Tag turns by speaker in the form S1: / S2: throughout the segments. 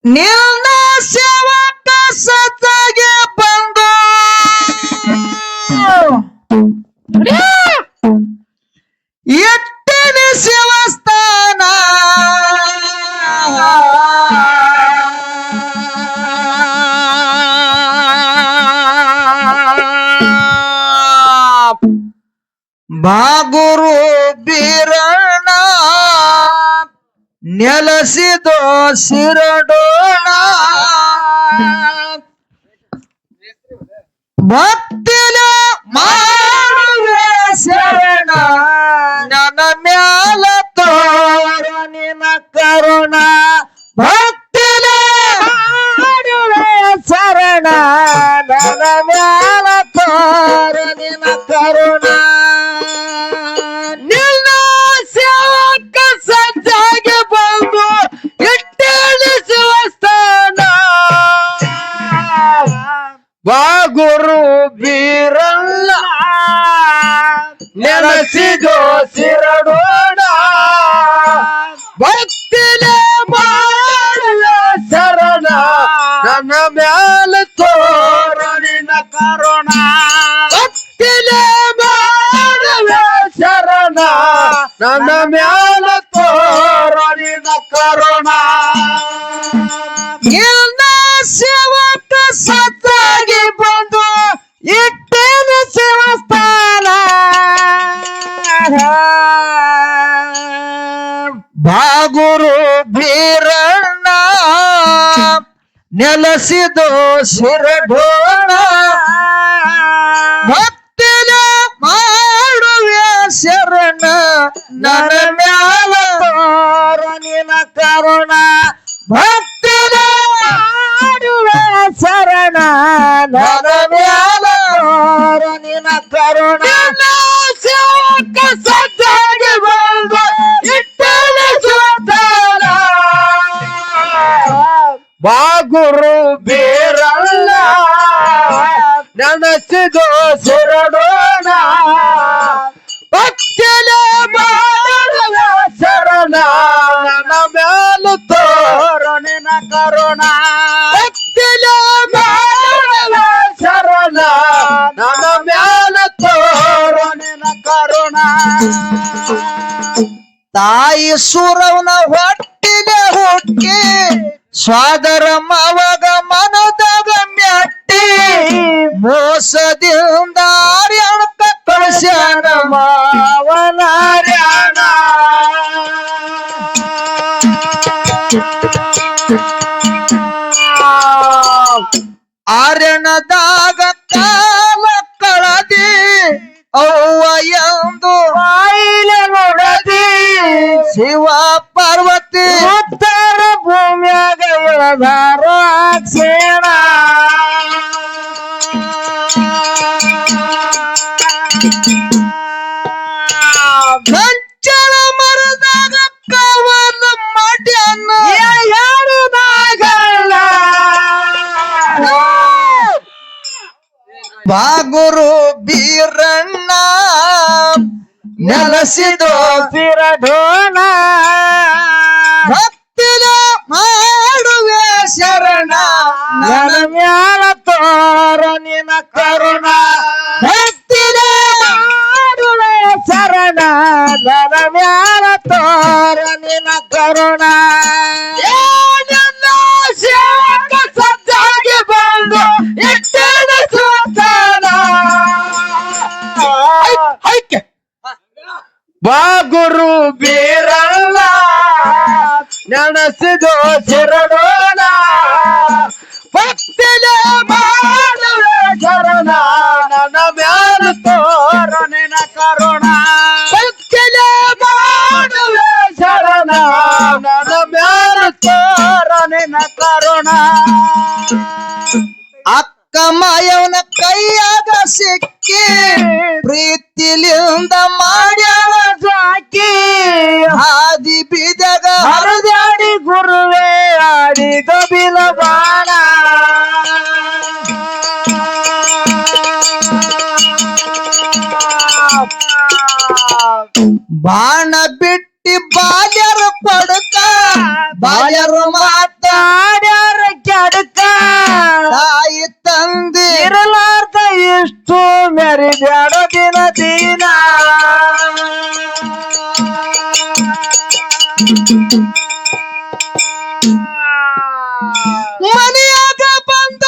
S1: ನಿನ್ನ ಸೇವಕ ಸತ್ತಾಗೆ ಬಂದು ಎಟ್ಟನ ಶಿವಸ್ಥಾನ ಬಾಗುರು ಬೀರಣ್ಣ ನೆಲಸಿದೋ ಶಿರಡೋಣ ಭಕ್ತಿಲ ಮಾಡುವೆ ಶರಣ ನನ್ನ ಮ್ಯಾಲ ತೋರ ನಿನ್ನ ಕರುಣ ಭಕ್ತಿಲ ಮಾಡುವೆ ಶರಣ ನನ್ನ ಮ್ಯಾಲ ತೋರ ನಿನ್ನ ಕರುಣ ನಿನ್ನ ಸೇವಕ ಸಜ್ಜಾಗೆ ಬಂದು ಇಟ್ಟೇಳಿ ಶಿವಸ್ಥಾನ ಬಾಗುರು ಬೀರಣ್ಣ ನೆಲಸಿದೋ ಶಿರಡೋಣ ಭಕ್ತಿಲೆ ಮಾಡುವ ಶರಣ ನನ್ನ ಮ್ಯಾಲ ತೋರ ನಿನ್ನ ಕರುಣ ಭಕ್ತಿಲೆ ಮಾಡುವ ಶರಣ ನನ್ನ ಮ್ಯಾಲ ತೋರ ನಿನ್ನ ಕರುಣ ನಿನ್ನ ಸೇವಕ ಸತ್ತಾಗಿ ಬಂದು ಇಟ್ಟೇನು ಶಿವಸ್ಥಾನ ಬಾಗುರು ಬೀರಣ್ಣ ನೆಲಸಿದೋ ಶಿರಡೋಣ ಭಕ್ತಿಲ ಮಾಡುವೆ ಶರಣ ನನ್ನ ಮ್ಯಾಲ ತೋರ ನಿನ್ನ ಕರುಣ ಭಕ್ತಿಲ ಮಾಡುವೆ ಶರಣ ನನ್ನ ಮ್ಯಾಲ ತೋರ ನಿನ್ನ ಕರುಣ ಸೇವಕ ಸಜ್ಜಾಗಿ ಬಂದು ಇಟ್ಟನ ಶಿವಸ್ಥಾನ ಬಾಗುರು ಬೀರಣ್ಣ ನೆನಸಿದೋ ಶಿರಡೋಣ ಭಕ್ತಿಲೆ ಮಾಡುವ ಶರಣ ನನ್ನ ಮ್ಯಾಲ ತೋರ ನಿನ್ನ ಕರುಣ ಭಕ್ತಿಲೆ ಮಾಡುವ ಶರಣ ನನ್ನ ಮ್ಯಾಲ ತೋರ ನಿನ್ನ ಕರುಣ ತಾಯಿ ಸುರವನ ಹೊಟ್ಟಿಲೆ ಹುಟ್ಟಿ ಸ್ವಾದರ ಮಾವಗ ಮನದಾಗ ಮೆಟ್ಟಿ ಮೋಸದಿಂದ ಅರ್ಯಣಕ ಕಳಿಸ್ಯಾನ ಮಾವನ ಅರ್ಯಣ ಅರ್ಯಣದಾಗ ಕಾಲ ಕಳದಿ ಅವ್ವ ಎಂದು ಬಾಯಿಲೆ ನೋಡದಿ ಶಿವ ಪಾರ್ವತಿ ಉತ್ತರ ಭೂಮಿಯಾಗ ಇಳದಾರೋ ಅಕ್ಷೇಣ ಕಂಚನ ಮರದಾಗ ಕವಲ ಮಾಡ್ಯಾನ ಯಾರುದಾಗಲ್ಲ ಬಾಗುರು ಬೀರಣ್ಣ ನೆಲಸಿದೋ ಶಿರಡೋಣ ಭಕ್ತಿಲ ಮಾಡುವೆ ಶರಣ ನನ್ನ ಮ್ಯಾಲ ತೋರ ನಿನ್ನ ಕರುಣ ಭಕ್ತಿಲ ಮಾಡುವೆ ಶರಣ ನನ್ನ ಮ್ಯಾಲ ತೋರ ನಿನ್ನ ಕರುಣ ನನ್ನ ಸೇವಕ ಸಜ್ಜಾಗಿ ಬಂದು ಇಟ್ಟನ ಶಿವಸ್ಥಾನ ಬಾಗುರು ಬೀರಣ್ಣ ನೆನಸಿದೋ ಶಿರಡೋಣ ಭಕ್ತಿಲೆ ಮಾಡುವೆ ಶರಣ ನನ್ನ ಮ್ಯಾಲ ತೋರ ನಿನ್ನ ಕರುಣ ಭಕ್ತಿಲೆ ಮಾಡುವೆ ಶರಣ ನನ್ನ ಮ್ಯಾಲ ತೋರ ನಿನ್ನ ಕರುಣ ಅಕ್ಕ ಮಾಯವನ ಕೈಯಾಗ ಸಿಕ್ಕಿ ಪ್ರೀತಿಲಿಂದ ಮಾಡ್ಯಾಳ ಸಾಕಿ ಹಾದಿ ಬೀದಾಗ ಹರಿದಾಡಿ ಗುರುವೇ ಆಡಿ ಗಬಿಲ ಬಾಣ ಬಾಣ ಬಿಟ್ಟಿ ಬಾಲ್ಯರು ಕೊಡುತ್ತ ಬಾಲ್ಯರು ಮಾತಾಡ್ಯಾರ ಮನೆಯಾಗ ಬಂದ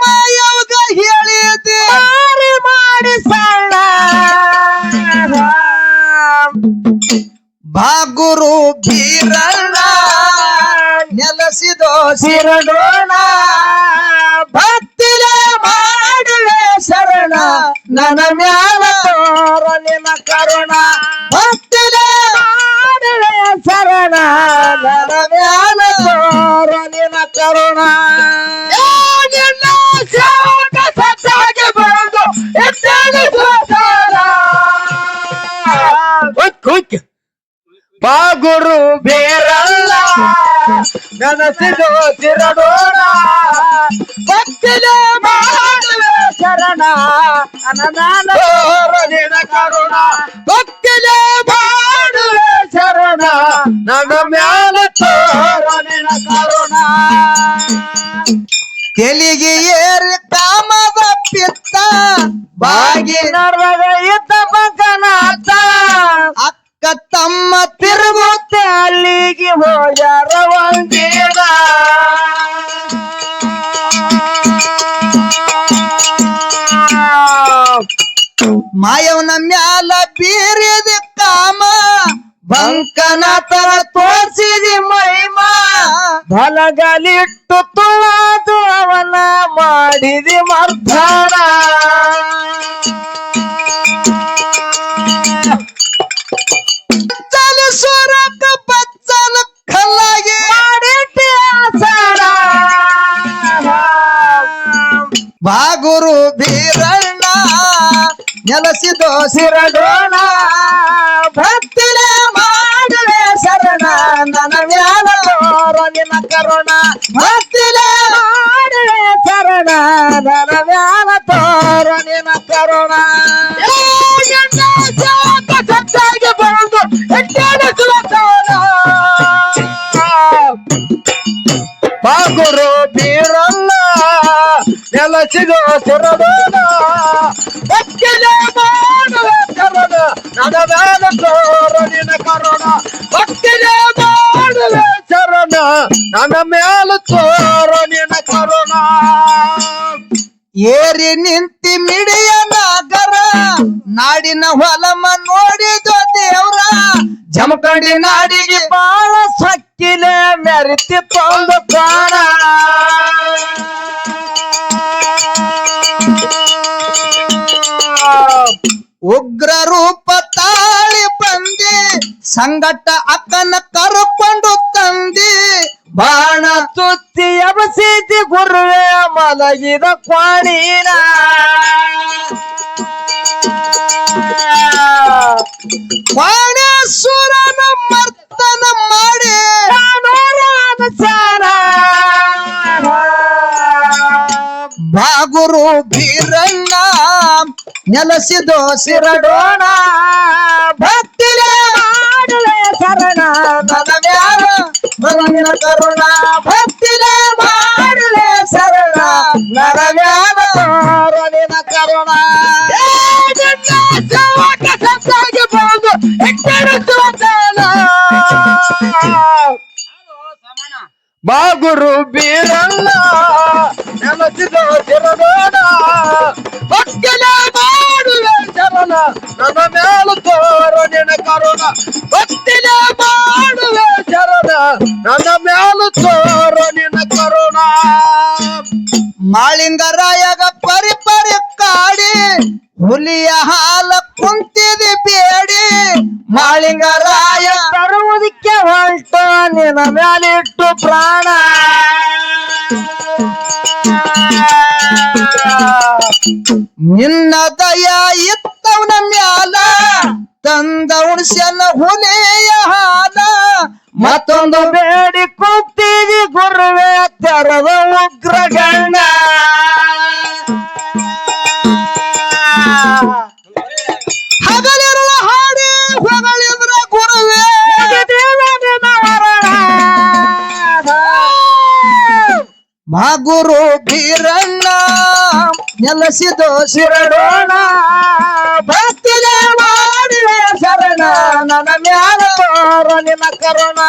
S1: ಮಾಯವ್ಗ ಹೇಳಿದೆ
S2: ಮಾರಿ ಮಾಡಿ ಸಣ್ಣ
S1: ಬಾಗುರು ಬೀರಣ್ಣ ನೆಲಸಿದೋ
S2: ಸಿರಡೋಣ ಭಕ್ತಿಲೆ ಮಾಡುವೆ ಶರಣ ನನ್ನ ಮ್ಯಾಲ ತೋರ ನಿನ್ನ ಕರುಣ ಭಕ್ತಿಲೆ ಮಾಡುವೆ ಶರಣ ನನ್ನ ಮ್ಯಾಲ ತೋರ ನಿನ್ನ ಕರುಣ ನಿನ್ನ ಸೇವಕ ಸತ್ತಾಗಿ ಬಂದು ಬಾಗುರು ಬೇರಲ್ಲ ನನಸಿದು ಸಿರಡೋಣ ಭಕ್ತಿಲೆ ಮಾಡುವೆ ಶರಣ ನನ್ನ ನಿನ ಕರುಣ ಭಕ್ತಿಲೆ ಮಾಡುವೆ ಶರಣ ನನ್ನ ಮ್ಯಾಲ ತೋರ ನಿನ ಕರುಣ
S1: ತೆಲಿಗೆ ಏರಿ ಕಾಮದ ಪಿತ್ತ ಬಾಗಿ
S2: ನರ್ವಗ ಇದ್ದ ಬಕನಾಥ
S1: ಅಕ್ಕ ತಮ್ಮ
S2: ತಿರುಗುತ್ತೆ ಅಲ್ಲಿಗೆ ಹೋಗ್ಯಾರ ಒಂದೇನ
S1: ಮಾಯವನ ಮ್ಯಾಲ ಬೀರಿದ ಕಾಮ
S2: ಬಂಕನ ತರ ತೋರಿಸಿದಿ ಮಹಿಮಾ ಬಲಗಲಿಟ್ಟು ತುಳದು ಅವನ ಮಾಡಿದಿ ಮರ್ಧಾನ
S1: ಸ್ವರಕ ಬಚ್ಚಲ ಕಲ್ಲಾಗಿ
S2: ಮಾಡಿಟ್ಟಿ ಆಸನ
S1: ಬಾಗುರು ಬೀರಣ್ಣ ನೆಲಸಿದೋ
S2: ಸಿರಡೋಣ ಭಕ್ತಿಲೆ ಮಾಡುವೆ ಶರಣ ನನ್ನ ಮ್ಯಾಲ ತೋರ ನಿನ್ನ ಕರುಣ ಭಕ್ತಿಲೆ ಮಾಡುವೆ ಶರಣ ನನ್ನ ಮ್ಯಾಲ ತೋರ ನಿನ್ನ ಕರುಣ ಸತ್ತಾಗಿ ಬಂದು ಬಾಗುರು ಬೀರಲ್ಲ ನೆಲಸಿದು ಸಿರಡೋಣ ಭಕ್ತಿಲೆ ಮಾಡುವೆ ಶರಣ ನನ್ನ ಮ್ಯಾಲ ತೋರ ನಿನ್ನ ಕರುಣ ಭಕ್ತಿಲೆ ಮಾಡುವೆ ಶರಣ ನನ್ನ ಮ್ಯಾಲ ತೋರ ನಿನ್ನ ಕರುಣ
S1: ಏರಿ ನಿಂತಿ ಮಿಡಿಯ ನಾಗರ ನಾಡಿನ ಹೊಲಮ ನೋಡಿದೋ ದೇವ್ರ
S2: ಜಮಖಂಡಿ ನಾಡಿಗೆ ಬಾಳ ಸಕ್ಕಿಲೆ ಮೆರಿತಿ ತಂದು ಕಾಣ
S1: ಉಗ್ರ ರೂಪ ತಾಳಿ ಬಂದಿ ಸಂಗಟ ಅಕ್ಕನ ಕರ್ಕೊಂಡು ತಂದಿ
S2: ಬಾಣ ತುತ್ತಿ ಎಬಸಿದಿ ಗುರುವೆ ಮಲಗಿದ ಕ್ವಾಣಿನ
S1: ಬಾಣೇಶ್ವರನ ಮರ್ತನ ಮಾಡಿ ಬಾಗುರು ಬೀರಣ್ಣ ನೆಲಸಿದೋ
S2: ಸಿರಡೋಣ ಭಕ್ತಿಲೆ ಮಾಡುವೆ ಶರಣ ನನ್ನ ಮ್ಯಾಲ ಮನವಿನ ಕರುಣ ಭಕ್ತಿಲೆ ಮಾಡುವೆ ಶರಣ ನನ್ನ ಮ್ಯಾಲ ತೋರ ನಿನ ಕರುಣ ಸತ್ತಾಗಿ ಬಂದು ಬಾಗುರು ಬೀರಣ್ಣ ನೆಲಸಿದೋ ಸಿರಡೋಣ ಭಕ್ತಿಲೆ ಮಾಡುವೆ ಶರಣ ನನ್ನ ಮ್ಯಾಲ ತೋರ ನಿನ ಕರುಣ ಭಕ್ತಿಲೆ ಮಾಡುವೆ ಶರಣ ನನ್ನ ಮ್ಯಾಲ ತೋರ ನಿನ ಕರುಣ
S1: ಮಾಳಿಂಗರಾಯಗ ಪರಿ ಪರಿ ಕಾಡಿ ಹುಲಿಯ ಹಾಲ ಕುಂತಿದಿ ಬೇಡಿ ಮಾಳಿಂಗರಾಯ
S2: ತರುವುದಕ್ಕೆ ಹೊಂಟ ನಿನ್ನ ಮ್ಯಾಲಿಟ್ಟು ಪ್ರಾಣ
S1: ನಿನ್ನ ದಯ ಇತ್ತವನ ಮ್ಯಾಲ ತಂದ ಉಣಿಸ್ಯನ ಹುಲಿಯ ಹಾಲ
S2: ಮತ್ತೊಂದು ಬೇಡಿ ಕೂತೀವಿ ಗುರುವೆ ತೆರದ ಉಗ್ರ ಗಂಡ
S1: ಹಗಲಿರುವ ಹಾಡಿ ಹೊಗಳಿದ್ರ ಗುರುವೆ ಮಾಗುರು ಬೀರಣ್ಣ ನೆಲಸಿದೋ
S2: ಸಿರಡೋಣ ಭಕ್ತಿಲೆ ಮಾಡುವೆ ಶರಣ ನನ್ನ ಮ್ಯಾಲ ತೋರ ನಿನ್ನ ಕರುಣ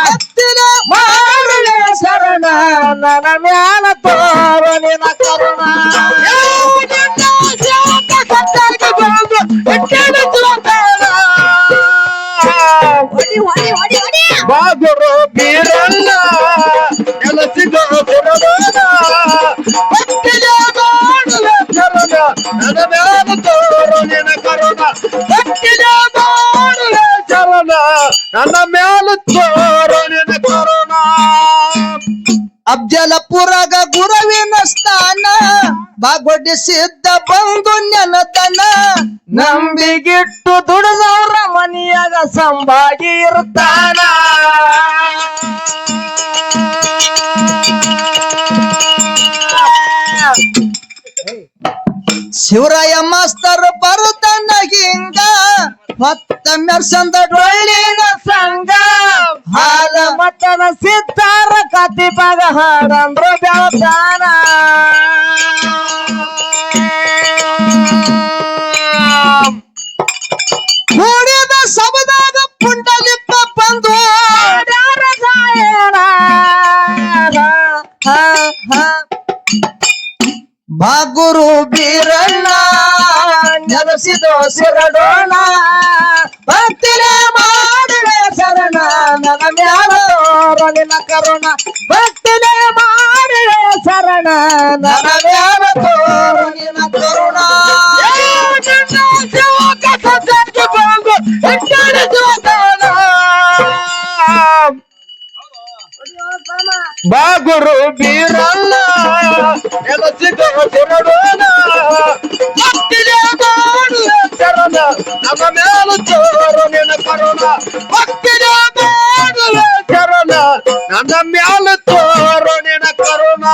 S2: ಭಕ್ತಿಲೆ ಮಾಡುವೆ ಶರಣ ನನ್ನ ಮ್ಯಾಲ ತೋರು ನಿನ್ನ ಕರುಣ ಬಾಗುರು ಬೀರಣ್ಣ ಕೆಲಸಿದ ಗುರುವೇನ ಭಕ್ತಿಗೆ ಮಾಡುವೆ ಶರಣ ನನ್ನ ಮ್ಯಾಲ ತೋರು ನಿನ್ನ ಕರುಣ ಭಕ್ತಿಗೆ ಮಾಡುವೆ ಶರಣ ನನ್ನ ಮ್ಯಾಲ ತೋರು ನಿನ್ನ ಕರುಣ
S1: ಅಫ್ಜಲಪುರಗ ಗುರುವಿನ ಸ್ಥಾನ ಬಾಗೊಡ್ಡಿಸಿದ್ದ ಬಂದು ನೆನತನ
S2: ನಂಬಿಗಿಟ್ಟು ದುಡಿದವ್ರ ಮನಿಯಾಗ ಸಂಭಾಗಿ ಇರ್ತಾನ
S1: ಶಿವರಾಯ ಮಾಸ್ತರ್ ಬರುತ್ತನ್ನ ಹಿಂಗ ಮತ್ತ ಮೆರ್ಸಂದ ಡೊಳ್ಳಿನ
S2: ಸಂಘ ಹಾಲ ಮತನ ಸಿದ್ದಾರ ಕತಿಪಾಗ ಹಾಡಂದ್ರ ಬೆಳತಾನ
S1: ಕೂಡಿದ ಸಬದಾಗ ಪುಂಡಲಿಕ್ಕ ಬಂದು ಬಾಗುರು ಬೀರಣ್ಣ ನೆಲೆಸಿದೋ ಸಿರಡೋಣ ಭಕ್ತಿರೇ ಮಾಡುವೆ ಶರಣ ನನ್ನ ಮ್ಯಾಲ ತೋರು ನಿನ್ನ ಕರುಣ
S2: ಭಕ್ತಿನೇ ಮಾಡುವೆ ಶರಣ
S1: ನನ್ನ ಮ್ಯಾಲ ತೋರು ನಿನ್ನ ಕರುಣ
S2: ಬಾಗುರು ಬೀರಣ್ಣ ನೆಲೆಸಿದ ಗುರುವೇನ ಭಕ್ತಿಗೆ ಮಾಡುವೆ ಶರಣ ನಮ್ಮ ಮ್ಯಾಲ ತೋರು ನಿನ್ನ ಕರುಣ ಭಕ್ತಿಗೆ ಮಾಡುವೆ ಶರಣ ನನ್ನ ಮ್ಯಾಲ ತೋರು ನಿನ್ನ ಕರುಣ